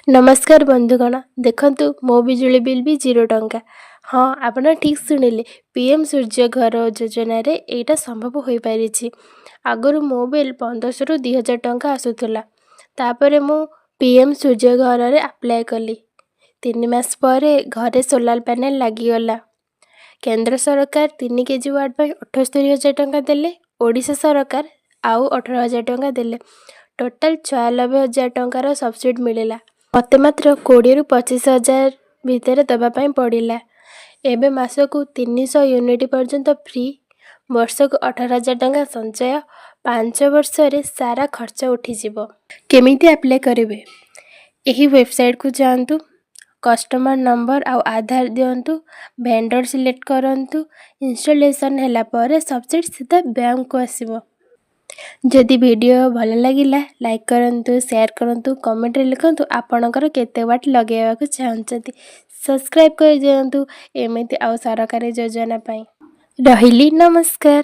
नमस्कार बंधुगण देखंतु मो बिजुली बिल भी 0 टंका। हाँ आपण ठीक शुणिले पीएम सूर्य घर योजना रे एटा संभव हो पारिछि। आगरु मो बिल 1500 रु 2000 टंका आसुथला। तापरे मु पीएम सूर्य घर रे अप्लाई कली। 3 मास परे घरे सोलार पैनल लागी गला। केंद्र सरकार 3 केजी वाट पर 78,000 टंका देले। ओडिशा सरकार आउ 18,000 टंका देले। टोटाल 96,000 टंकार सब्सिडी मिलेला। मते मात्र 20 रु 25,000 भितर दबापाई पड़िला। एबे मासकु 300 यूनिट पर्यंत फ्री, वर्षकु 18,000 टंका संचय, 5 वर्ष रे सारा खर्च उठी जिवो। केमिति अप्लाई करिवे? एही वेबसाइट को जांतु, कस्टमर नंबर आउ आधार दियंतु, वेंडर सिलेक्ट करंतु, इंस्टॉलेशन हैला परे सब्सिडी सीधा बैंक को आसीबो। जदि वीडियो भल लगिला लाइक करंतु, शेयर करंतु, कमेंट रे लिखंतु आपणकर केते वाट लगेबाकु चाहंचंती। सब्सक्राइब कर दियंतु एमिति आउ सरकारी योजना पई। रहिली नमस्कार।